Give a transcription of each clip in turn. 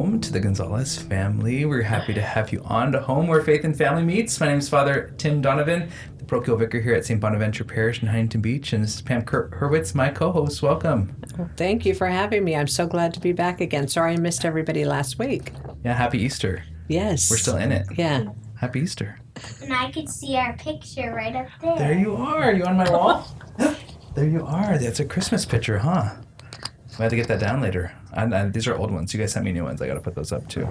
home to the Gonzalez family. We're happy to have you on to Home Where Faith and Family Meets. My name is Father Tim Donovan, the parochial vicar here at St. Bonaventure Parish in Huntington Beach, and this is Pam Hurwitz, my co-host. Welcome. Well, thank you for having me. I'm so glad to be back again. Sorry I missed everybody last week. Yeah, happy Easter. Yes. We're still in it. Yeah. Happy Easter. And I could see our picture right up there. There you are. You on my wall? There you are. That's a Christmas picture, huh? I have to get that down later. These are old ones. You guys sent me new ones. I got to put those up too.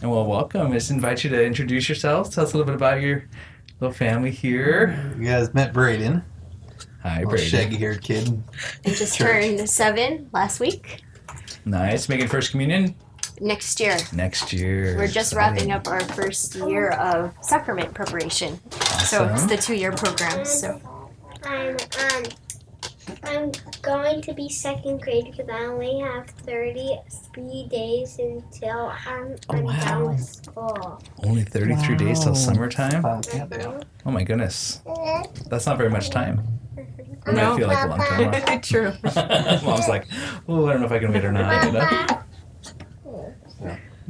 And well, welcome. I just invite you to introduce yourselves. Tell us a little bit about your little family here. You guys met Braden. Hi, Brady. Shaggy-haired kid. I just turned 7 last week. Nice. Making First Communion? Next year. Next year. We're just wrapping up our first year of sacrament preparation. So it's the 2-year program. So I'm going to be second grade because I only have 33 days until I'm done with school. Only 33 days till summertime? Yeah. Oh my goodness. That's not very much time. I No. might feel like a long time. Huh? True. Mom's like, oh, I don't know if I can wait or not. You know?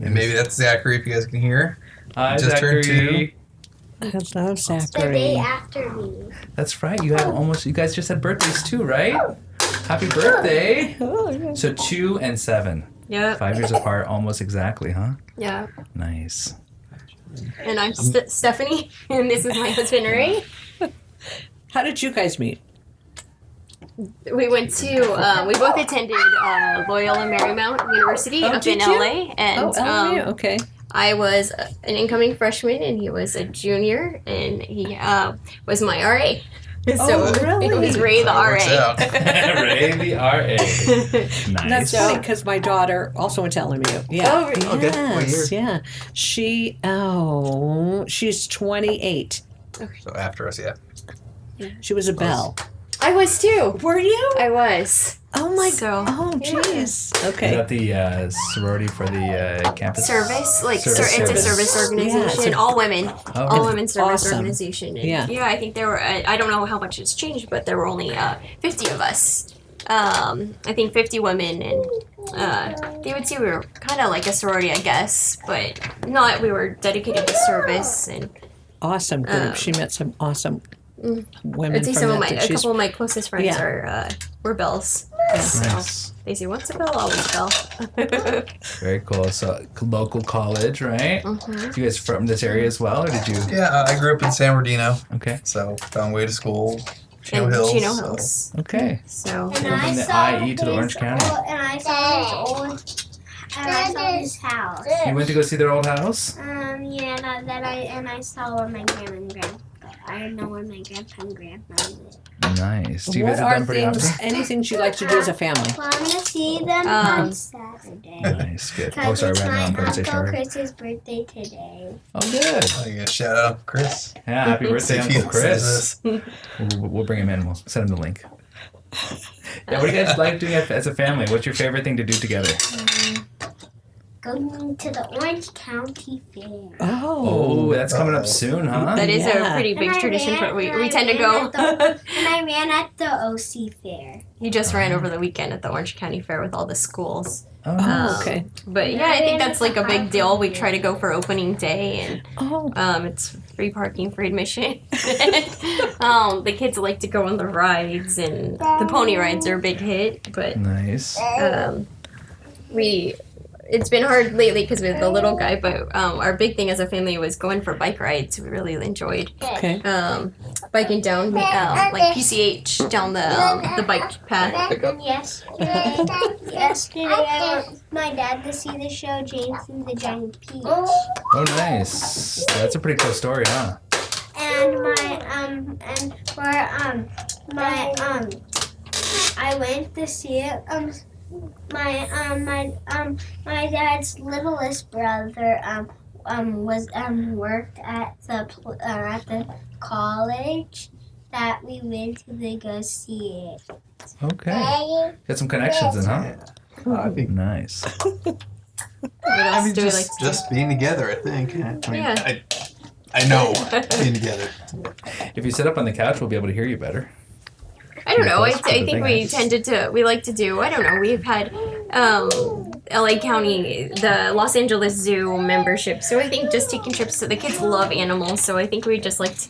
And maybe that's Zachary if you guys can hear. Hi, Just turned Zachary. 2. I love The day Zachary. after me. That's right. You guys just had birthdays too, right? Happy birthday. Oh, yeah. So 2 and 7. Yep. 5 years apart, almost exactly, huh? Yeah. Nice. And I'm Stephanie, and this is my husband, Ray. How did you guys meet? We went to, we both attended Loyola Marymount University up in did you? LA. And LMU. Okay. I was an incoming freshman, and he was a junior, and he was my RA. So really? it was Ray the Works RA. out. Ray the RA. Nice. That's funny because my daughter also went to LMU. Yeah. Oh, really? Okay. What year? Yes, yeah. She's 28. So after us, yeah. She was a belle. I was too. Were you? I was. Oh my So, Oh, jeez. Is Okay. that the sorority for the campus? Service, like Service. it's a Service. service organization, Yeah, all women, Oh, all women service awesome. organization. And Yeah. I think there were. I don't know how much it's changed, but there were only 50 of us. I think 50 women, and they would say we were kind of like a sorority, I guess, but not. We were dedicated to service, and Awesome group. She met some awesome women I'd say from a that. couple of my closest friends Yeah. were bells. So Nice. they say once a bell, always bell. Very cool. So local college, right? Mhm. You guys from this area as well, or did you? Yeah, I grew up in San Bernardino, Okay. so found way to school. Chino And Hills. Chino so- Hills. Okay. So And From I the saw IE to the Orange County. And I saw his house. You went to go see their old house? Yeah, and I saw where my grandma and grandpa. I know where my grandpa and grandma live. Nice. Do you What visit are them pretty things, often? any things you like to do as a family? Well, I'm gonna see them on Saturday. Nice. Good. Oh, Because sorry, it's ran the my wrong conversation Uncle already. Chris's birthday today. Oh, good. Oh, you got to shout out Chris. Yeah, happy birthday, See if he Uncle Chris. listens to this. We'll bring him in. We'll send him the link. Yeah, what do you guys like doing as a family? What's your favorite thing to do together? Going to the Orange County Fair. Oh, that's coming up soon, huh? that is Yeah. a pretty big And I tradition. ran- We and I tend to ran go. And I ran at the OC Fair. He just ran over the weekend at the Orange County Fair with all the schools. Oh, Oh, okay. But yeah, I think that's like a big deal. We try to go for opening day, and Oh, it's free parking, free admission. The kids like to go on the rides, and the pony rides are a big hit. But nice. it's been hard lately because we have the little guy. But our big thing as a family was going for bike rides. We really enjoyed okay. biking down like PCH down the bike path. And yesterday I went with my dad to see the show James and the Giant Peach. Oh, nice. That's a pretty cool story, huh? I went to see it. My dad's littlest brother was worked at the college that we went to go see it. Okay. Got some connections then, huh? I think Nice. What else do we like to do? just being together, I think. I mean, Yeah. I know being together. If you sit up on the couch, we'll be able to hear you better. I don't know. I Close to the think thing. we like to do, I don't know, we've had LA County, the Los Angeles Zoo membership. So I think just taking trips to the kids love animals. So I think we just liked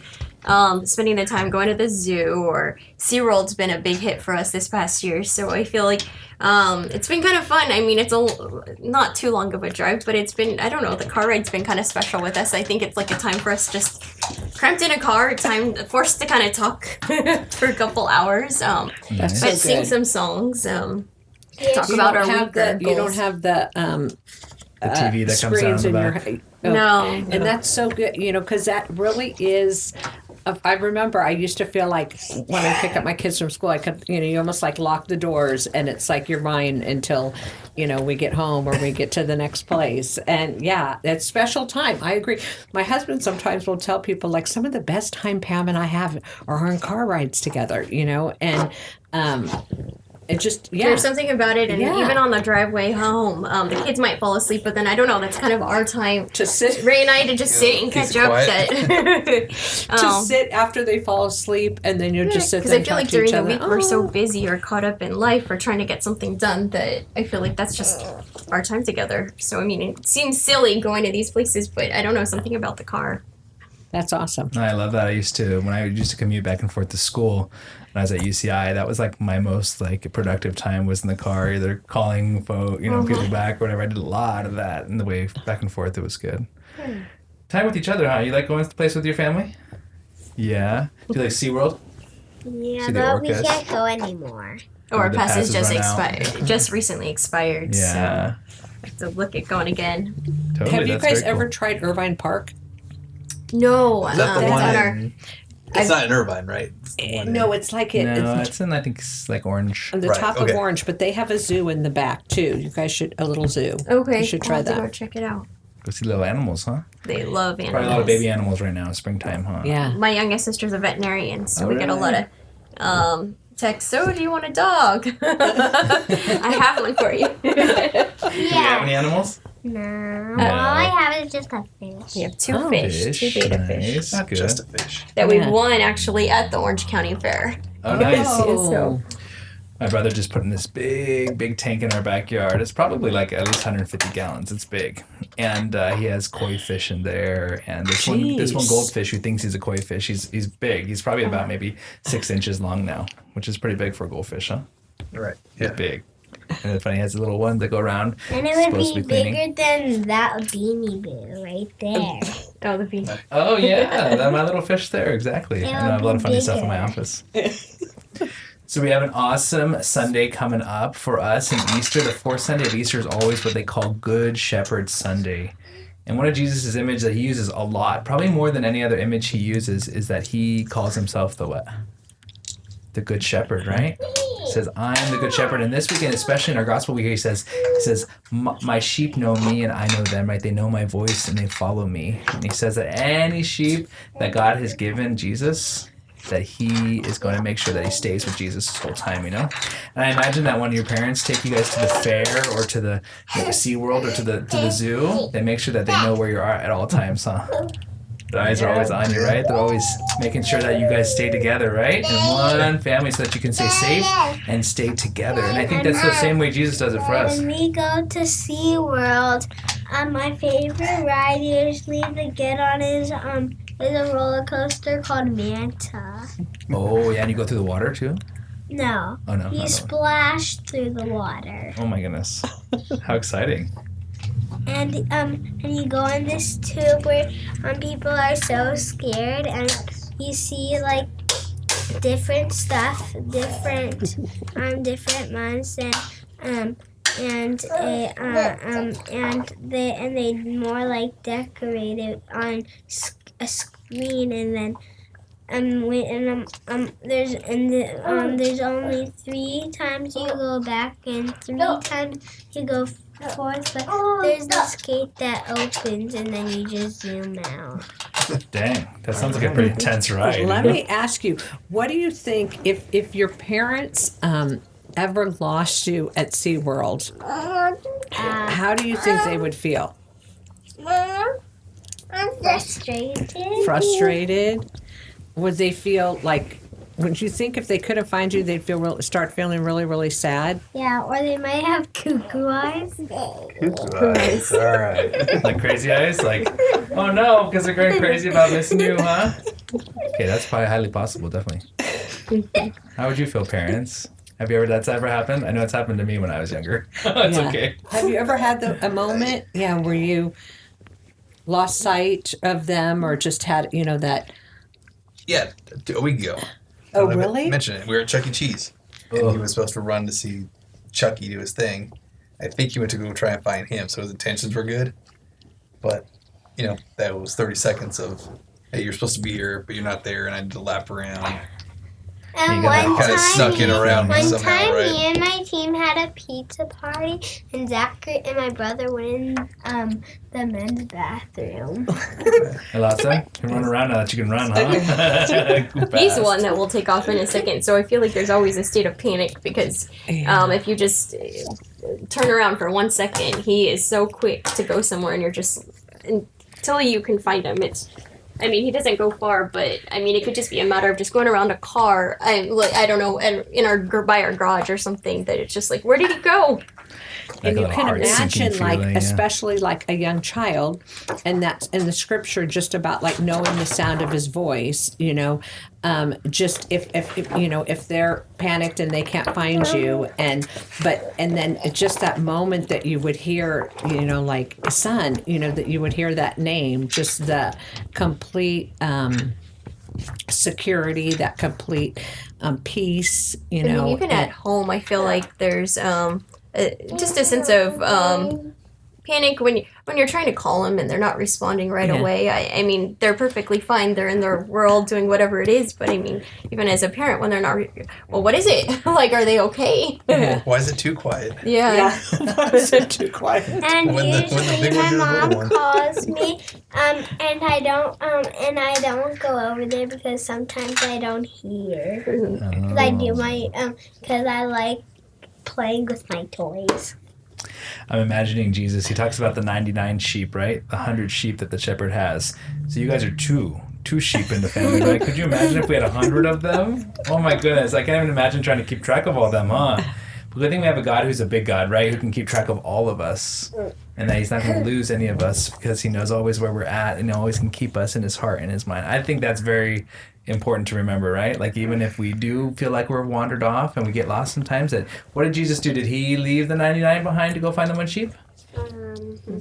spending the time going to the zoo, or SeaWorld's been a big hit for us this past year. So I feel like it's been kind of fun. I mean, it's not too long of a drive, but it's been, I don't know, the car ride's been kind of special with us. I think it's like a time for us just cramped in a car, time forced to kind of talk for a couple hours, That's but so sing good. some songs, talk You about don't our have week the, goals. you don't have the TV that comes down screens the in your back. No. and that's so good, because that really is. I remember I used to feel like when I pick up my kids from school, I could, you almost like lock the doors, and it's like you're mine until, we get home or we get to the next place. And yeah, it's special time. I agree. My husband sometimes will tell people like some of the best time Pam and I have are on car rides together, and it just, There's something about it, and Yeah. even on the driveway home, the kids might fall asleep, but then I don't know, that's kind of our time. to sit Ray and I to just sit and Peace catch and up. quiet. to sit after they fall asleep, and then you'll just sit Because there I and feel talk like to each during the other. week we're so busy or caught up in life or trying to get something done that I feel like that's just our time together. So I mean, it seems silly going to these places, but I don't know, something about the car. That's awesome. I love that. When I used to commute back and forth to school when I was at UCI, that was like my most like productive time was in the car, either calling people back or whatever. I did a lot of that in the way back and forth. It was good. Time with each other, huh? You like going to the place with your family? Yeah. Do you like SeaWorld? Yeah, See the but we orcas? can't go anymore. Or the passes just run out. expired, just recently expired. Yeah. So I have to look at going again. Totally. Have you That's guys very ever cool. tried Irvine Park? No, Is that the that's one on our. in, it's not in Irvine, right? It's the one No, in, it's like No, it's it's in, I think it's like Orange. on the Right, top of okay. Orange, but they have a zoo in the back too. You guys should a little zoo. Okay, You should I'll try have to go that. check it out. Go see little animals, huh? They love animals. Probably a lot of baby animals right now, springtime, huh? Yeah. My youngest sister's a veterinarian, so we get a lot Alright. of texts. So, do you want a dog? I have one for you. Do you have any animals? No. No. All I have is just a fish. We have two Oh. fish, two beta fish Nice. not Good. just a fish. that we Yeah. won actually at the Orange County Fair. Oh, nice. Oh. My brother just put in this big tank in our backyard. It's probably like at least 150 gallons. It's big, and he has koi fish in there. And this one Jeez. goldfish who thinks he's a koi fish. He's big. He's probably about maybe 6 inches long now, which is pretty big for a goldfish, huh? Right. He's Yeah. big. And it's funny, he has the little ones that go around. And it would Supposed be to be cleaning. bigger than that beanie boo right there. Oh, the bee. Oh yeah, that my little fish there, exactly. I know I have a lot of funny stuff in my Bigger. office. So we have an awesome Sunday coming up for us in Easter. The fourth Sunday of Easter is always what they call Good Shepherd Sunday. And one of Jesus' image that he uses a lot, probably more than any other image he uses, is that he calls himself the what? The Good Shepherd, right? He says, I'm the Good Shepherd. And this weekend, especially in our gospel week, he says, my sheep know me and I know them, right? They know my voice and they follow me. And he says that any sheep that God has given Jesus, that he is going to make sure that he stays with Jesus this whole time, And I imagine that when your parents take you guys to the fair or to the SeaWorld or to the zoo, they make sure that they know where you are at all times, huh? Their eyes are always on you, right? They're always making sure that you guys stay together, right? In one family so that you can stay safe and stay together. And I think that's the same way Jesus does it for us. When we go to SeaWorld, my favorite ride usually to get on is a roller coaster called Manta. Oh, yeah, and you go through the water too? No, Oh, no. you not that one. splash through the water. Oh, my goodness. How exciting. And you go in this tube where people are so scared, and you see like different stuff, different months, and they more like decorated on a screen, and then there's only 3 times you go back and 3 times you go forth, but there's this gate that opens and then you just zoom out. Dang, that sounds like a pretty intense ride. Let me ask you, what do you think if your parents ever lost you at SeaWorld, how do you think they would feel? Frustrated. Frustrated? Would they feel like would you think if they couldn't find you, they'd start feeling really, really sad? Yeah, or they might have cuckoo eyes. Right. All right. Like crazy eyes? Like, oh no, because they're going crazy about missing you, huh? Okay, that's probably highly possible, definitely. How would you feel, parents? Have you ever, that's ever happened? I know it's happened to me when I was younger. It's Yeah. okay. Have you ever had a moment, where you lost sight of them or just had, that? Yeah, a week ago. Oh, I really? mentioned it. We were at Chuck E. Cheese, and he was supposed to run to see Chucky do his thing. I think he went to go try and find him, so his intentions were good. But, that was 30 seconds of, hey, you're supposed to be here, but you're not there, and I had to lap around. And You gotta one Kind of time, snuck in around me one somehow, time right? me and my team had a pizza party, and Zachary and my brother went in the men's bathroom. Hey, Latsa, you can run around now that you can run, huh? He's the one that will take off in a second, so I feel like there's always a state of panic because if you just turn around for 1 second, he is so quick to go somewhere, and you're just until you can find him. He doesn't go far, but it could just be a matter of just going around a car. I don't know, by our garage or something. That it's just like, where did he go? And you Like a can heart-sinking imagine, feeling, yeah. especially like a young child, and that's in the scripture just about like knowing the sound of his voice. Just if they're panicked and they can't find you, and then just that moment that you would hear, like son, that you would hear that name, just the complete security, that complete peace. Even at home, I feel like there's just a sense of panic when you're trying to call them and they're not responding right away. I mean, they're perfectly fine. They're in their world doing whatever it is. But even as a parent, when they're not, what is it? Like, are they okay? Yeah. Why is it too quiet? Yeah. Is it too quiet? And When the usually big my one or the mom little one? calls me, and I don't go over there because sometimes I don't hear. Because I do because I like playing with my toys. I'm imagining Jesus. He talks about the 99 sheep, right? The 100 sheep that the shepherd has. So you guys are two sheep in the family, right? Could you imagine if we had 100 of them? Oh my goodness. I can't even imagine trying to keep track of all of them, huh? But I think we have a God who's a big God, right? Who can keep track of all of us. And that he's not going to lose any of us because he knows always where we're at and he always can keep us in his heart and his mind. I think that's very important to remember, right? Like even if we do feel like we're wandered off and we get lost sometimes, that what did Jesus do? Did he leave the 99 behind to go find the one sheep?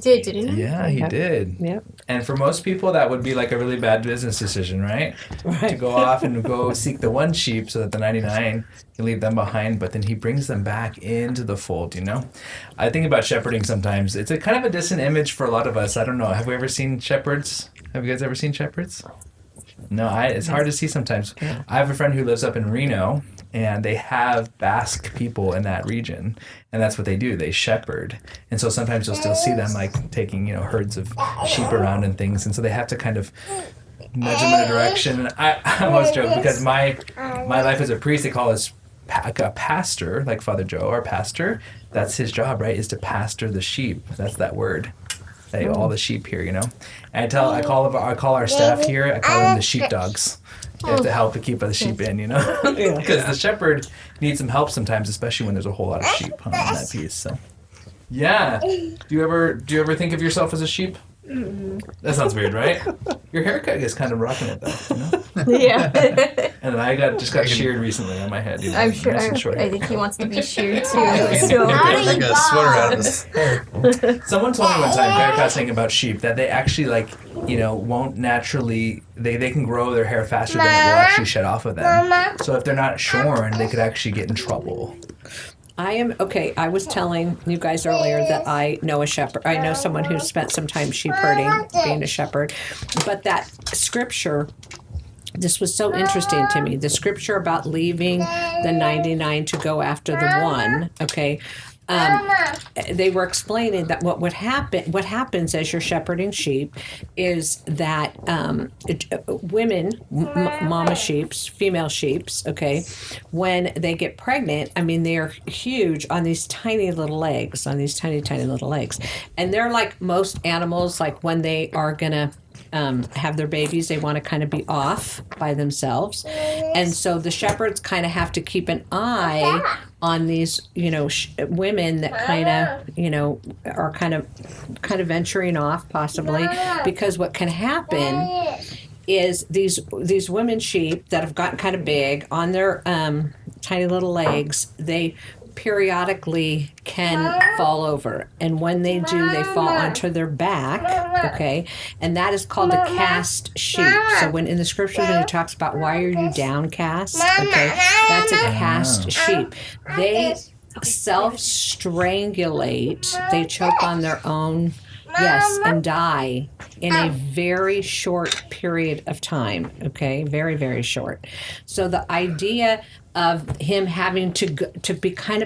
Didn't he? Yeah, he did. Yep. And for most people, that would be like a really bad business decision, right? To go off and go seek the one sheep so that the 99 can leave them behind, but then he brings them back into the fold, I think about shepherding sometimes. It's a kind of a distant image for a lot of us. I don't know. Have we ever seen shepherds? Have you guys ever seen shepherds? No, it's hard to see sometimes. Yeah. I have a friend who lives up in Reno, and they have Basque people in that region, and that's what they do. They shepherd, and so sometimes you'll still see them like taking herds of sheep around and things, and so they have to kind of nudge them in a direction. And I almost joke because my life as a priest, they call us a pastor, like Father Joe, our pastor. That's his job, right? Is to pastor the sheep. That's that word. All the sheep here, And I call our staff here. I call them the sheepdogs. You have to help to keep the sheep in, because the shepherd needs some help sometimes, especially when there's a whole lot of sheep in that piece. So, yeah. Do you ever think of yourself as a sheep? That sounds weird, right? Your haircut is kind of rocking it though. Yeah. And then I just got sheared recently on my head. I'm sure. Nice and short. I think he wants to be sheared too. How So. do I you got a sweater out of his hair. Someone told me one time, podcasting about sheep, that they actually won't naturally, they can grow their hair faster than it will actually shed off of them. So if they're not shorn, they could actually get in trouble. I was telling you guys earlier that I know a shepherd. I know someone who spent some time sheep herding, being a shepherd. But that scripture, this was so interesting to me. The scripture about leaving the 99 to go after the one, okay? They were explaining that what happens as you're shepherding sheep is that women, mama sheeps, female sheeps, okay, when they get pregnant, they're huge on these tiny little legs, and they're like most animals, like when they are gonna have their babies, they want to kind of be off by themselves. And so the shepherds kind of have to keep an eye on these, women that kind of, are kind of venturing off possibly, because what can happen is these women sheep that have gotten kind of big on their tiny little legs, they periodically can fall over, and when they do, they fall onto their back, okay, and that is called a cast sheep. So when in the scriptures when it talks about why are you downcast, okay, that's a cast sheep. They self-strangulate, they choke on their own, yes, and die in a very short period of time, okay, very, very short. So the idea of him having to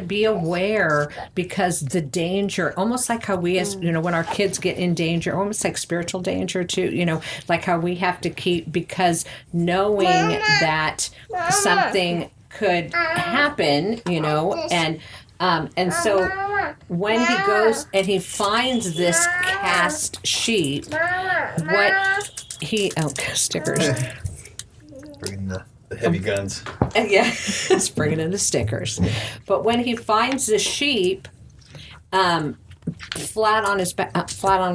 be aware, because the danger, almost like how we as when our kids get in danger, almost like spiritual danger too, like how we have to keep, because knowing that something could happen, and so when he goes and he finds this cast sheep, stickers. Bringing the heavy guns. Yeah, it's bringing in the stickers. But when he finds the sheep flat on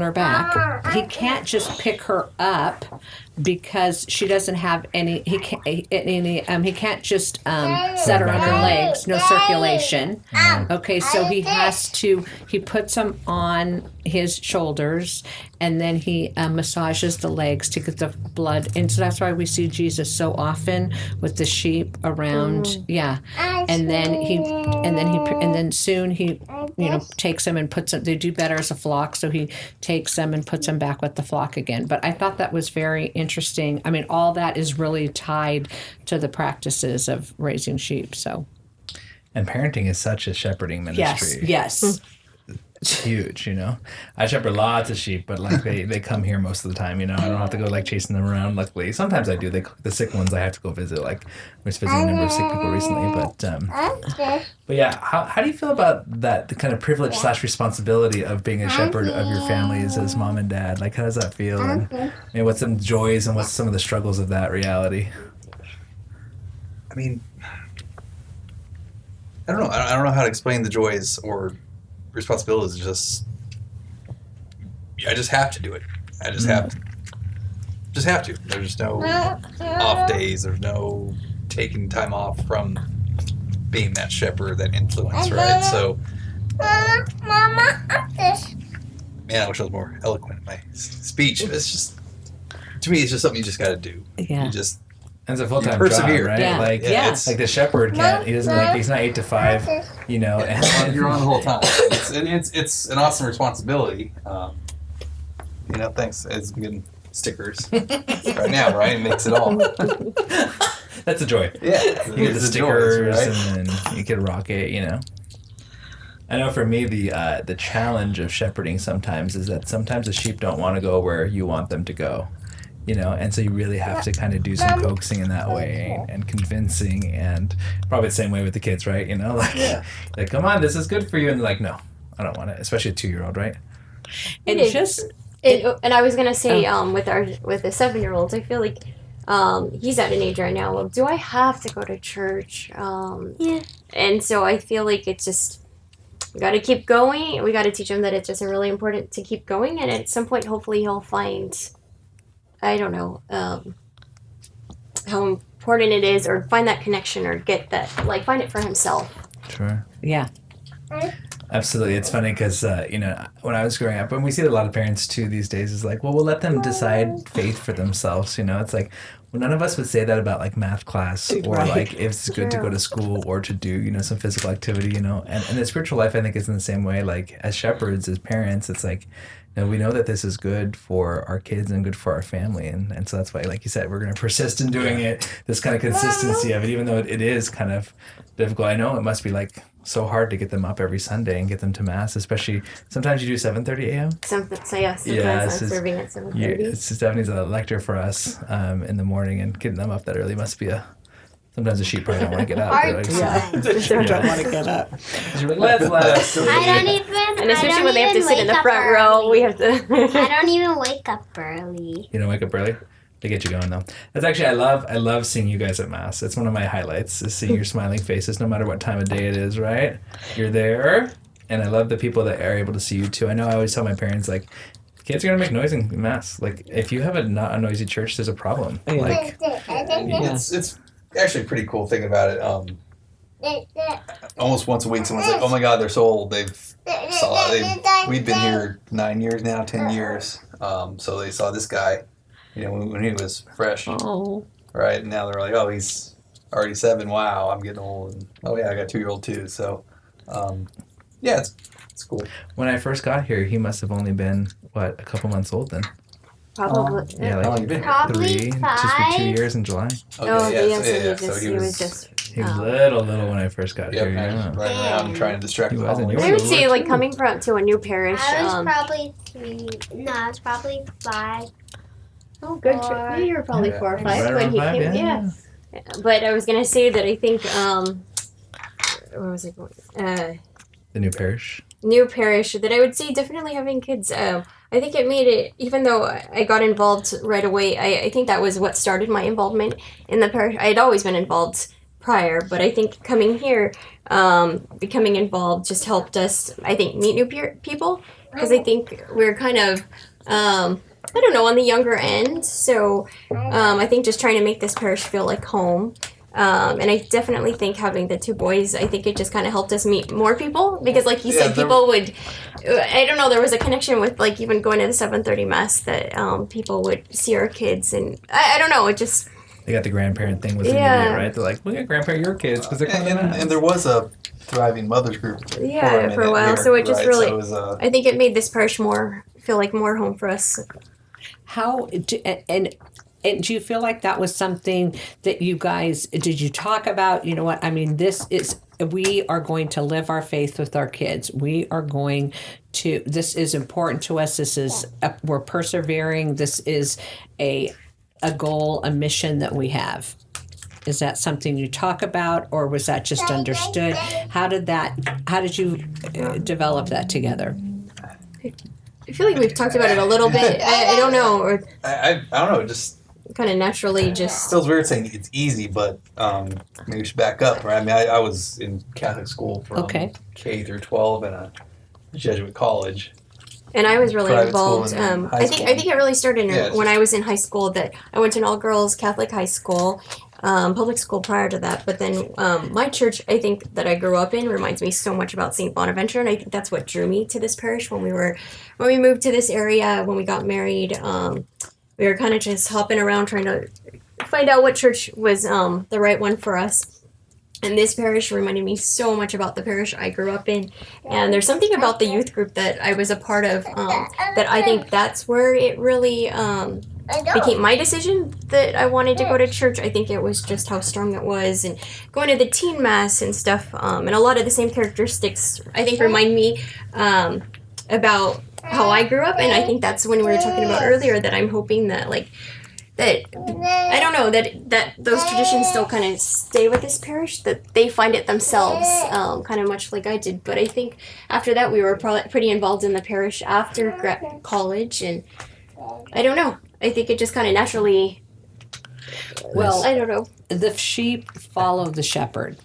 her back, he can't just pick her up because she doesn't have any. He can't just set her on her legs. No circulation. Okay, so he puts them on his shoulders, and then he massages the legs to get the blood. And so that's why we see Jesus so often with the sheep around. Yeah, and then soon he takes them and puts them. They do better as a flock, so he takes them and puts them back with the flock again. But I thought that was very interesting. I mean, all that is really tied to the practices of raising sheep. So, and parenting is such a shepherding ministry. Yes. It's huge, I shepherd lots of sheep, but like they come here most of the time, I don't have to go like chasing them around. Luckily, sometimes I do. The sick ones I have to go visit. Like I was visiting a number of sick people recently, but yeah. How do you feel about that, the kind of privilege / responsibility of being a shepherd of your families as mom and dad? Like, how does that feel? And what's some joys and what's some of the struggles of that reality? I mean, I don't know. I don't know how to explain the joys or responsibilities. I just have to do it. I just have to. There's no off days. There's no taking time off from being that shepherd, that influence, right? So, Mama, man, I wish I was more eloquent in my speech. It's just, to me, it's just something you just got to do. Yeah. You just. And it's a full-time persevere. job, right? Yeah. Like, Yes. like the shepherd can't. He doesn't he's not 8 to 5, And You're on the whole time. It's an awesome responsibility. Thanks. It's getting stickers right now, right? It makes it all. That's a joy. Yeah, You get the stickers, right? and then you get a rocket. I know for me the challenge of shepherding sometimes is that sometimes the sheep don't want to go where you want them to go. And so you really have to kind of do some coaxing in that way and convincing, and probably the same way with the kids, right? Like, come on, this is good for you. And they're like, no, I don't want it, especially a 2-year-old, right? And And I was gonna say, with the 7-year-olds, I feel like he's at an age right now of, do I have to go to church? Yeah. And so I feel like it's just, we got to keep going. We got to teach him that it's just really important to keep going, and at some point, hopefully, he'll find, I don't know, how important it is, or find that connection, or get that, like, find it for himself. Sure. Yeah. Absolutely. It's funny because, when I was growing up, and we see a lot of parents too these days, is like, well, we'll let them decide faith for themselves. It's like, well, none of us would say that about like math class, or Right. like if it's good to go to school or to do, some physical activity, and the spiritual life, I think, is in the same way. Like, as shepherds, as parents, it's like, we know that this is good for our kids and good for our family. And so that's why, like you said, we're going to persist in doing it, this kind of consistency of it, even though it is kind of difficult. I know it must be like so hard to get them up every Sunday and get them to Mass, especially sometimes you do 7:30 a.m. So yes, Yeah, I'm it's just- serving at 7:30. Stephanie a lector for us in the morning, and getting them up that early must be a Sometimes the sheep probably don't want to get up. Hard They're like, time. They sure don't want to get up. You're like, let's let us. I don't even. And especially when they have to sit in the wake front up row, early. we have to. I don't even wake up early. You don't wake up early? They get you going though. That's actually I love seeing you guys at mass. It's one of my highlights is seeing your smiling faces no matter what time of day it is, right? You're there. And I love the people that are able to see you too. I know I always tell my parents like kids are gonna make noise in mass. Like if you have not a noisy church, there's a problem. Yeah. Like It's actually pretty cool thinking about it. Almost once a week, someone's like, "Oh my God, they're so old. We've been here 9 years now, 10 years. So they saw this guy, when he was fresh, Oh. right? And now they're like, oh, he's already 7. Wow, I'm getting old. And, oh yeah, I got a 2-year-old too. So, yeah, it's cool. when I first got here, he must have only been a couple months old then. Probably. Yeah, How long like you been? Probably 3, just 2 5. years in July. Oh, Okay, yeah, so So he was just. He was little when I first got Yep, here. I was Yeah. running around trying to distract He the wasn't. hallways. I would say, like, coming to a new parish. I was probably 3. No, I was probably 5. Oh, good. Or- Yeah, you were probably Yeah. 4 or 5 Right when around he 5, came. yeah. But I was gonna say that I think where was I going? The new parish. New parish. That I would say definitely having kids. I think it made it. Even though I got involved right away, I think that was what started my involvement in the parish. I had always been involved prior, but I think coming here, becoming involved just helped us. I think meet new people because I think we're kind of. I don't know, on the younger end. So I think just trying to make this parish feel like home. And I definitely think having the 2 boys, I think it just kind of helped us meet more people because, like you said, people would. I don't know. There was a connection with like even going to the 7:30 mass that people would see our kids, and I don't know. It just. They got the grandparent thing was Yeah. immediate, right? They're like, look at grandparent, your kids, because they're coming to mass. And there was a thriving mothers group For for a while, here, so it just right? really. So it was, I think it made this parish feel like more home for us. How and do you feel like that was something that you guys did you talk about? You know what I mean. We are going to live our faith with our kids. We are going to. This is important to us. We're persevering. This is a goal, a mission that we have. Is that something you talk about, or was that just understood? How did you develop that together? I feel like we've talked about it a little bit. I don't know, or I don't know, it just kind of naturally just. feels weird saying it's easy, but maybe we should back up, right? I mean, I was in Catholic school from Okay. K through 12 in a Jesuit college. And I was really Private involved. school and high I think it really started Yeah, when I was in high school. That I went to an all-girls Catholic high school, public school prior to that. But then my church, I think that I grew up in, reminds me so much about St. Bonaventure, and I think that's what drew me to this parish when we moved to this area when we got married. We were kind of just hopping around trying to find out what church was the right one for us. And this parish reminded me so much about the parish I grew up in. And there's something about the youth group that I was a part of that I think that's where it really became my decision that I wanted to go to church. I think it was just how strong it was, and going to the teen mass and stuff. And a lot of the same characteristics, I think, remind me about how I grew up. And I think that's when we were talking about earlier that I'm hoping that, that I don't know that those traditions still kind of stay with this parish, that they find it themselves, kind of much like I did. But I think after that we were pretty involved in the parish after college, and I don't know. I think it just kind of naturally. Well, I don't know. The sheep follow the shepherd.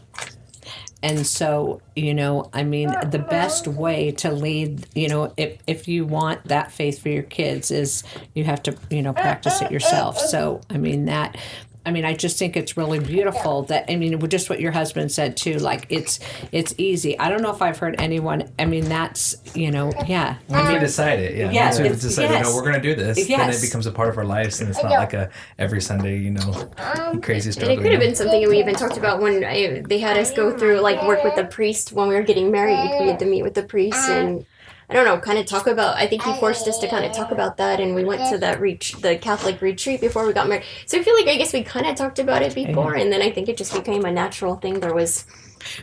And so, I mean, the best way to lead, if you want that faith for your kids is you have to, practice it yourself. So, I just think it's really beautiful that, just what your husband said too, like it's easy. I don't know if I've heard anyone, that's, yeah. Once we decide it, yeah. Yeah, Once we it's- decide, yes. we're going to do this, then Yes. it becomes a part of our lives, and it's not like a every Sunday, crazy And struggle. it could have been something we even talked about when they had us go through, work with the priest when we were getting married. We had to meet with the priest and, I don't know, kind of talk about, I think he forced us to kind of talk about that, and we went to that the Catholic retreat before we got married. So I feel like I guess we kind of talked about it before, and then I think it just became a natural thing. There was...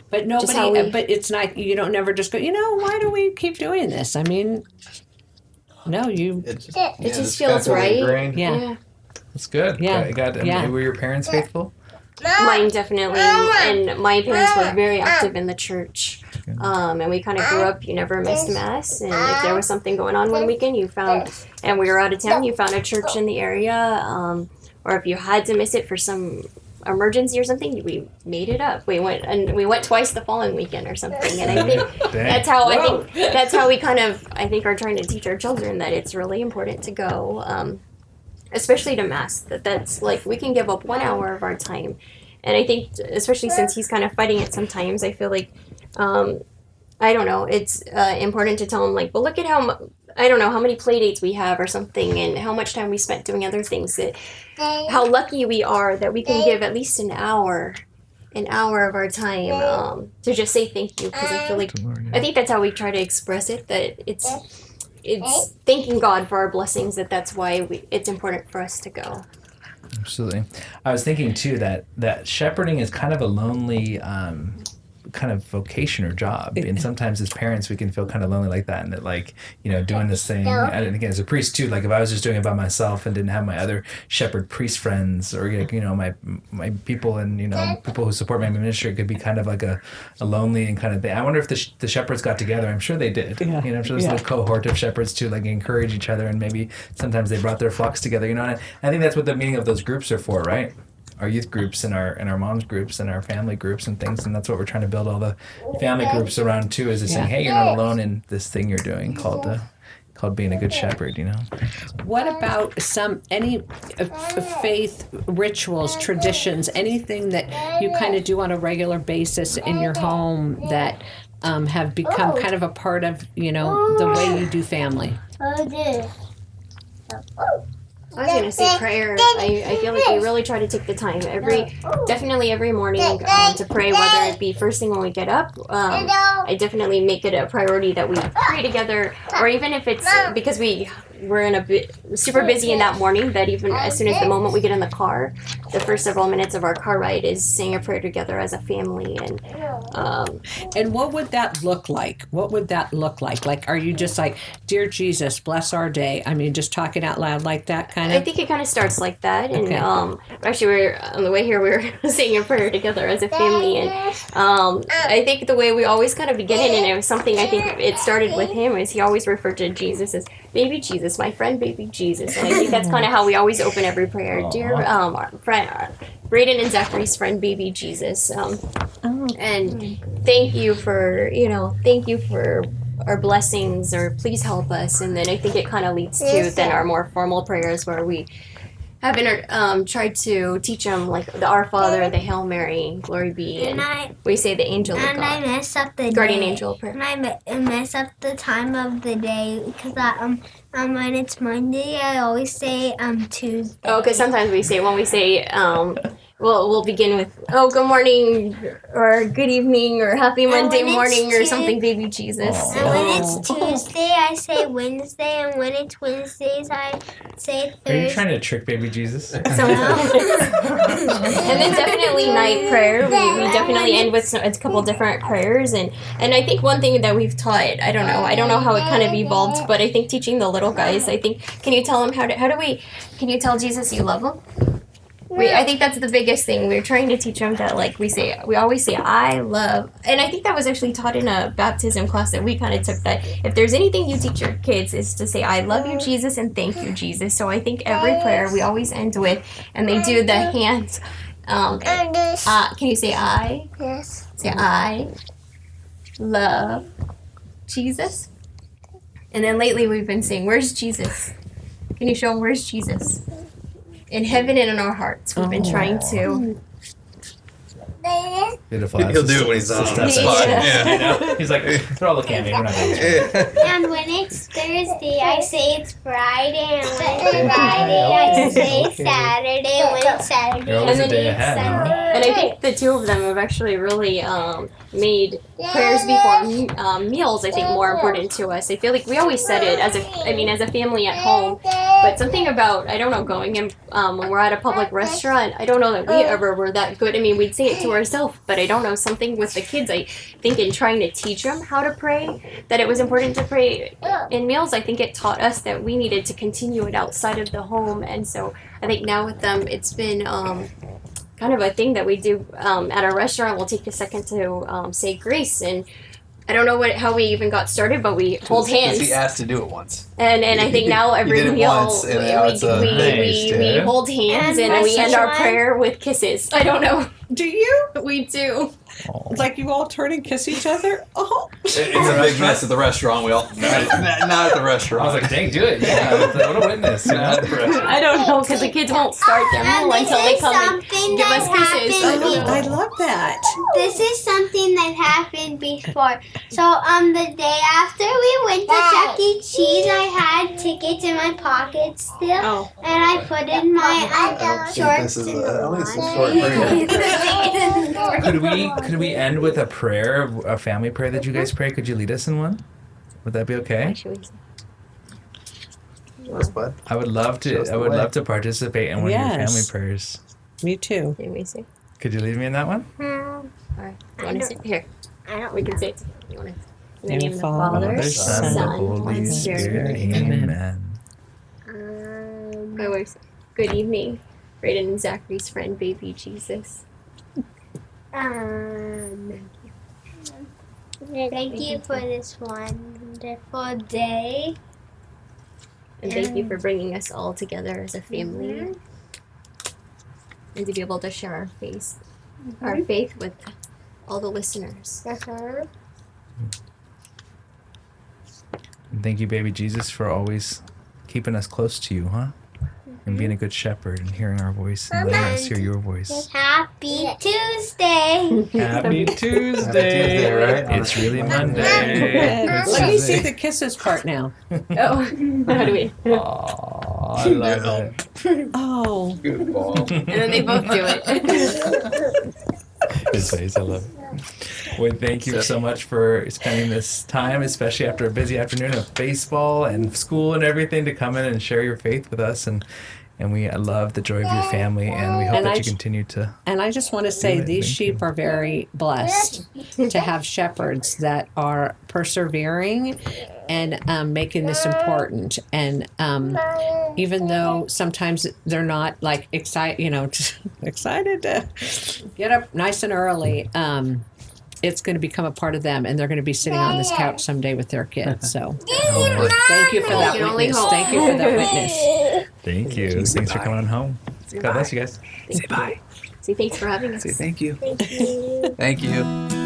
But but it's not, you don't never just go, why do we keep doing this? No, you... It just, just feels right. ingrained. Yeah. That's good. Yeah. Were your parents faithful? Mine definitely, and my parents were very active in the church. And we kind of grew up, you never missed mass, and if there was something going on one weekend, and we were out of town, you found a church in the area, or if you had to miss it for some emergency or something, we made it up. We went twice the following weekend or something, and I think that's how we kind of, I think, are trying to teach our children that it's really important to go, especially to mass, that's like, we can give up 1 hour of our time. And I think, especially since he's kind of fighting it sometimes, I feel like, I don't know, it's important to tell him, like, well, look at I don't know how many play dates we have or something, and how much time we spent doing other things, how lucky we are that we can give at least an hour of our time to just say thank you, because I feel like, I think that's how we try to express it, that it's thanking God for our blessings, that's why it's important for us to go. Absolutely. I was thinking too that shepherding is kind of a lonely kind of vocation or job, and sometimes as parents we can feel kind of lonely like that, and that, like, you know, doing this thing, and again as a priest too, like if I was just doing it by myself and didn't have my other shepherd priest friends, or, you know, my people, and, you know, people who support my ministry, it could be kind of like a lonely and kind of thing. I wonder if the shepherds got together. I'm sure they did. You know, I'm sure there's a little cohort of shepherds too, like encourage each other, and maybe sometimes they brought their flocks together, you know. And I think that's what the meaning of those groups are for, right? Our youth groups and our moms groups and our family groups and things, and that's what we're trying to build all the family groups around too, is saying, hey, you're not alone in this thing you're doing called being a good shepherd, you know. What about any faith rituals, traditions, anything that you kind of do on a regular basis in your home that have become kind of a part of, you know, the way you do family? I was going to say prayer. I feel like we really try to take the time definitely every morning to pray, whether it be first thing when we get up. I definitely make it a priority that we pray together, or even if it's because we're in a bit super busy in that morning, that even as soon as the moment we get in the car, the first several minutes of our car ride is saying a prayer together as a family. And what would that look like? Like, are you just like, dear Jesus, bless our day? I mean, just talking out loud like that kind of? I think it kind of starts like that. And actually, we're on the way here, we were saying a prayer together as a family. And I think the way we always kind of begin it, and it was something I think it started with him, is he always referred to Jesus as baby Jesus, my friend baby Jesus. And I think that's kind of how we always open every prayer. Dear our friend, Brayden and Zachary's friend baby Jesus. And thank you for our blessings, or please help us. And then I think it kind of leads to then our more formal prayers, where we have tried to teach them, like the Our Father, the Hail Mary, Glory Be, and we say the Angel of God. And I mess up the Guardian day. Angel prayer. And I mess up the time of the day, because when it's Monday, I always say Tuesday. Oh, because sometimes when we say we'll begin with, oh, good morning, or good evening, or happy Monday morning, or something, baby Jesus. And when it's Tuesday, I say Wednesday, and when it's Wednesdays, I say Thursday. Are you trying to trick baby Jesus? And then definitely night prayer. We definitely end with a couple different prayers, and I think one thing that we've taught, I don't know how it kind of evolved, but I think teaching the little guys, can you tell them can you tell Jesus you love him? I think that's the biggest thing. We're trying to teach them that, like, we always say, I love, and I think that was actually taught in a baptism class that we kind of took, that if there's anything you teach your kids is to say, I love you, Jesus, and thank you, Jesus. So I think every prayer we always end with, and they do the hands, can you say I? Yes. Say I love Jesus. And then lately we've been saying, where's Jesus? Can you show them where's Jesus? In heaven and in our hearts. We've been trying to. Beautiful. He'll do it when he's on the spot. Yeah. He's like, they're all looking at me. We're not doing it. And when it's Thursday, I say it's Friday, and when it's Friday, I say Saturday, and when it's Saturday, You're always I a day say ahead, huh? Sunday. And I think the two of them have actually really made prayers before meals, I think, more important to us. I feel like we always said it as a family at home, but something about, I don't know, going in when we're at a public restaurant, I don't know that we ever were that good. I mean, we'd say it to ourselves, but I don't know, something with the kids, I think in trying to teach them how to pray, that it was important to pray in meals. I think it taught us that we needed to continue it outside of the home, and so I think now with them, it's been kind of a thing that we do at our restaurant. We'll take a second to say grace, and I don't know how we even got started, but we hold hands. He asked to do it once. And I think now every did it meal once, and now it's a- we hold hands and we end our prayer with kisses. I don't know. Do you? We do. It's like you all turn and kiss each other? Oh. It's a big mess at the restaurant. We all not at the restaurant. I was like, dang, do it. Yeah, what a witness. You Not at know? the restaurant. I don't know because the kids won't start their meal This until they is come and something give us that kisses. happened I don't know. I love that. This is something that happened before. So the day after we went to Chuck E. Cheese, I had tickets in my pocket still, Oh. and I put in my shorts. This is in at least a the short water. Could we end with a prayer, a family prayer that you guys pray? Could you lead us in one? Would that be okay? Actually, What's bud? I would love Show to. us I the would way. love to participate in one of your Yes. family prayers. Me too. let me see. Could you lead me in that one? All right. You want to say here? I don't We can know. say it. You want to? In the In name the of the Father, Father, Son, and the Holy and Spirit. Amen. Amen. My wife's good evening, Brayden and Zachary's friend, baby Jesus. Thank you for this wonderful day. And thank you for bringing us all together as a family. And to be able to share our faith with all the listeners. And thank you, baby Jesus, for always keeping us close to you, huh? And being a good shepherd and hearing our voice and letting us hear your voice. Happy Tuesday. Happy Tuesday. Tuesday, right? It's really Monday. Let me see the kisses part now. Oh, how do we? Aw, I love it. Oh. Good ball. And then they both do it. His face, I love it. Well, thank you so much for spending this time, especially after a busy afternoon of baseball and school and everything, to come in and share your faith with us. And we love the joy of your family, and we hope And that I you j- continue to. And I just want to say Good, these thank sheep you. are very blessed to have shepherds that are persevering and making this important. And even though sometimes they're not like excited to get up nice and early, it's going to become a part of them, and they're going to be sitting on this couch someday with their kids. So thank you for that We can only witness. hope. Thank you for that witness. Thank you. Thanks for coming on home. God bless you guys. Say bye. Say thanks for having us. Say thank you. Thank you. Thank you.